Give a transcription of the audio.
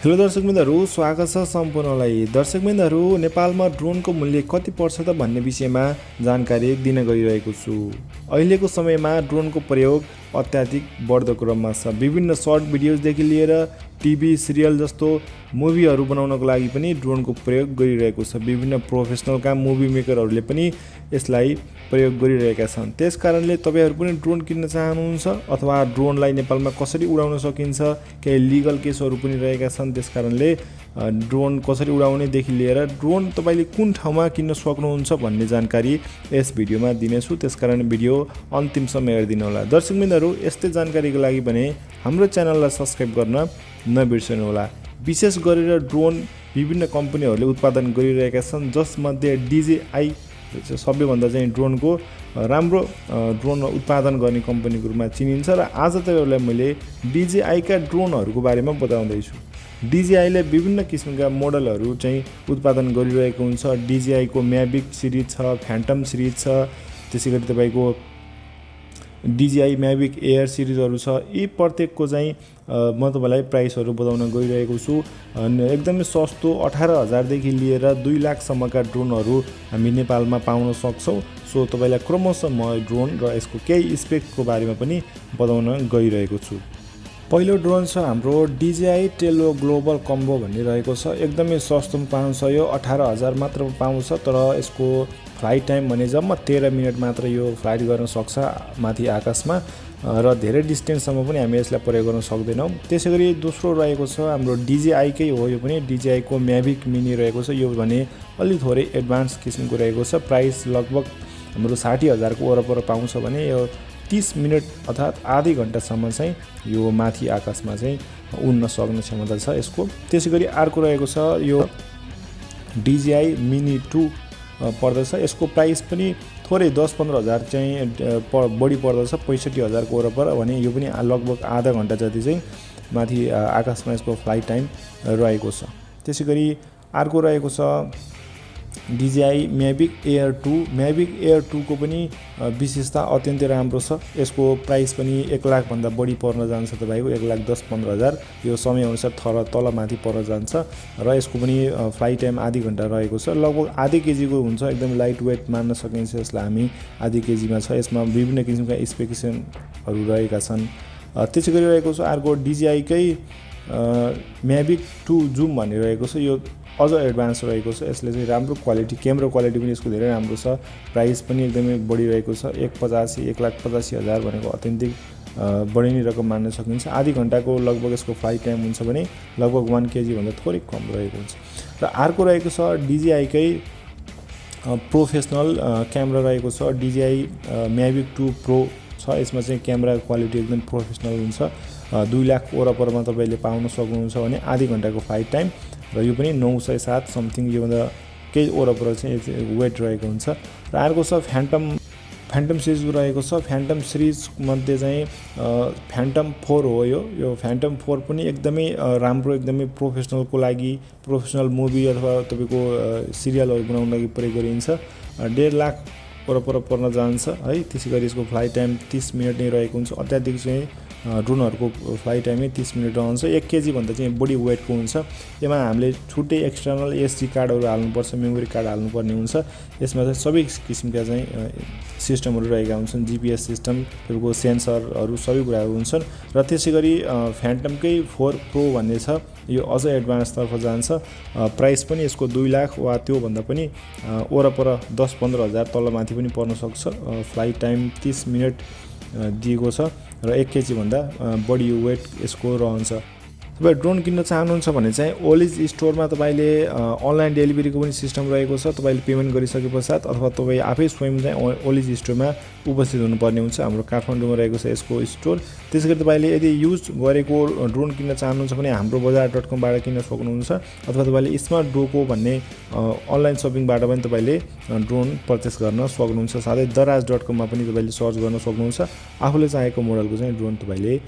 Hello दर्शकबिन्दुहरु, स्वागत छ सम्पूर्णलाई। दर्शकबिन्दुहरु, नेपालमा ड्रोनको मूल्य कति पर्छ त भन्ने विषयमा जानकारी दिन गइरहेको छु। अहिलेको समयमा ड्रोनको प्रयोग अत्याधिक बढ्दो क्रममा छ। विभिन्न सर्ट भिडियोजदेखि लिएर टिभी सिरियल जस्तो मुभीहरू बनाउनको लागि पनि ड्रोनको प्रयोग गरिरहेको छ। विभिन्न प्रोफेसनलका मुभी मेकरहरूले पनि यसलाई प्रयोग गरिरहेका छन्। त्यसकारणले तपाईहरु पनि ड्रोन किन्न चाहनुहुन्छ अथवा ड्रोनलाई नेपालमा कसरी उडाउन सकिन्छ, केही लिगल केसहरू पनि रहेका छन्। त्यसकारणले ड्रोन कसरी उडाउने देखि लिएर ड्रोन तपाईले कुन ठाउँमा किन्न सक्नुहुन्छ भन्ने जानकारी यस भिडियोमा दिनेछु। त्यसकारण भिडियो अन्तिमसम्म हेरिदिनु होला। दर्शकबिन्दुहरु, यस्तै जानकारीको लागि भने हाम्रो च्यानललाई सब्स्क्राइब गर्न नबिर्सनु होला। विशेष गरेर ड्रोन विभिन्न कम्पनीहरूले उत्पादन गरिरहेका छन्, जसमध्ये DJI सबैभन्दा चाहिँ ड्रोनको राम्रो ड्रोन उत्पादन गर्ने कम्पनीको रूपमा चिनिन्छ। र आज तपाईहरुलाई मैले DJI का ड्रोनहरूको बारेमा बताउँदै छु। DJI ले विभिन्न किसिमका मोडलहरू चाहिँ उत्पादन गरिरहेको हुन्छ। DJI को MAVIC सिरिज छ, फ्यान्टम सिरिज छ, त्यसैगरी तपाईको DJI MAVIC एयर सिरिजहरू छ। यी प्रत्येकको चाहिँ म तपाईलाई प्राइसहरू बताउन गइरहेको छु। एकदमै सस्तो 18,000 देखि लिएर 2 लाख सम्मका ड्रोनहरू हामी नेपालमा पाउन सक्छौं। सो तपाईलाई क्रमशः म ड्रोन र यसको केही स्पेकको बारेमा पनि बताउन गइरहेको छु। पहिलो ड्रोन छ हाम्रो DJI TELLO ग्लोबल कम्बो भन्ने रहेको छ। एकदमै सस्तोमा पाउँछ, यो 18,000 मात्र पाउँछ। तर यसको फ्लाइट टाइम भने जम्मा 13 मिनेट मात्र यो फ्लाइट गर्न सक्छ माथि आकाशमा, र धेरै डिस्टेन्ससम्म पनि हामी यसलाई प्रयोग गर्न सक्दैनौं। त्यसैगरी दोस्रो रहेको छ हाम्रो DJI कै हो, यो पनि DJI को MAVIC मिनी रहेको छ। यो भने अलि थोरै एडभान्स किसिमको रहेको छ। प्राइस लगभग हाम्रो 60,000 को वरपर पाउँछ भने यो 30 मिनेट अर्थात् आधी घण्टासम्म चाहिँ यो माथि आकाशमा चाहिँ उड्न सक्ने क्षमता छ यसको। त्यसैगरी अर्को रहेको छ यो DJI मिनी 2 पर्दछ। यसको प्राइस पनि थोरै 10-15,000 चाहिँ बढी पर्दछ, 65,000 को वरपर भने यो पनि लगभग आधा घण्टा जति चाहिँ माथि आकाशमा यसको फ्लाइट टाइम रहेको छ। त्यसैगरी अर्को रहेको छ DJI MAVIC air 2। MAVIC air 2 को पनि विशेषता अत्यन्तै राम्रो छ। यसको प्राइस पनि 1 लाख भन्दा बढी पर्न जान्छ तपाईको, 1,10-15,000। यो समय अनुसार तल माथि पर्न जान्छ र यसको पनि फ्लाइट टाइम आधी घण्टा रहेको छ। लगभग आधे केजीको हुन्छ, एकदम लाइट वेट मान्न सकिन्छ यसलाई हामी। आधे केजीमा छ। यसमा विभिन्न किसिमका स्पेसिफिकेसनहरू रहेका छन्। त्यसैगरी रहेको छ अर्को DJI कै MAVIC 2 जुम भन्ने रहेको छ। यो अझ एडभान्स रहेको छ। यसले चाहिँ राम्रो क्वालिटी, क्यामेरा क्वालिटी पनि यसको धेरै राम्रो छ। प्राइस पनि एकदमै बढी रहेको छ। 1,85,000 भनेको अत्यन्तै बढी नै रकम मान्न सकिन्छ। आधी घण्टाको लगभग यसको फ्लाइट टाइम हुन्छ भने लगभग 1 केजी भन्दा थोरै कम रहेको हुन्छ। र अर्को रहेको छ DJI कै प्रोफेसनल क्यामेरा रहेको छ। DJI MAVIC 2 प्रो छ। यसमा चाहिँ क्यामेरा क्वालिटी एकदम प्रोफेसनल हुन्छ। 2 लाख वरपरमा तपाईले पाउन सक्नुहुन्छ भने आधी घण्टाको फ्लाइट टाइम, र यो पनि 907 समथिङ योभन्दा केही वरपर चाहिँ वेट रहेको हुन्छ। र अर्को छ फ्यान्टम सिरिज रहेको छ। फ्यान्टम सिरिज मध्ये चाहिँ फ्यान्टम 4 हो। यो फ्यान्टम 4 पनि एकदमै राम्रो, एकदमै प्रोफेसनलको लागि, प्रोफेसनल मुभी अथवा तपाईको सिरियलहरू बनाउन लागि प्रयोग गरिन्छ। 1.5 लाख वरपर पर्न जान्छ है। त्यसैगरी यसको फ्लाइट टाइम 30 मिनेट नै रहेको हुन्छ। अत्याधिक चाहिँ ड्रोनहरूको फ्लाइट टाइमै 30 मिनेट रहन्छ। 1 केजी भन्दा चाहिँ बढी वेटको हुन्छ। यसमा हामीले छुट्टै एक्सटर्नल SD कार्डहरू हाल्नुपर्छ, मेमोरी कार्ड हाल्नुपर्ने हुन्छ। यसमा चाहिँ सबै किसिमका चाहिँ सिस्टमहरू रहेका हुन्छन्। GPS सिस्टम, तपाईँको सेन्सरहरू सबै कुराहरू हुन्छन्। र त्यसैगरी फ्यान्टमकै 4 प्रो भन्ने छ। यो अझ एडभान्सतर्फ जान्छ। प्राइस पनि यसको 2 लाख वा त्यो भन्दा पनि वरपर 10-15,000 तलमाथि पनि पर्न सक्छ। फ्लाइट टाइम 30 मिनेट दिएको छ र 1 केजी भन्दा बढी वेट यसको रहन्छ। तपाईं ड्रोन किन्न चाहनुहुन्छ भने चाहिँ ओलिज स्टोरमा तपाईले अनलाइन डेलिभरीको पनि सिस्टम रहेको छ। तपाईले पेमेन्ट गरिसके पश्चात अथवा तपाई आफै स्वयं चाहिँ ओलिज स्टोरमा उपस्थित हुनुपर्ने हुन्छ। हाम्रो काठमाडौँमा रहेको छ यसको स्टोर। त्यसैगरी तपाईले यदि युज गरेको ड्रोन किन्न चाहनुहुन्छ भने हाम्रो बजार.com बाट किन्न सक्नुहुन्छ, अथवा तपाईले स्मार्ट डोको भन्ने अनलाइन शपिङबाट पनि तपाईले ड्रोन पर्चेस गर्न सक्नुहुन्छ। साथै दराज.com मा पनि तपाईले सर्च गर्न सक्नुहुन्छ। आफूले चाहेको मोडलको चाहिँ ड्रोन तपाईले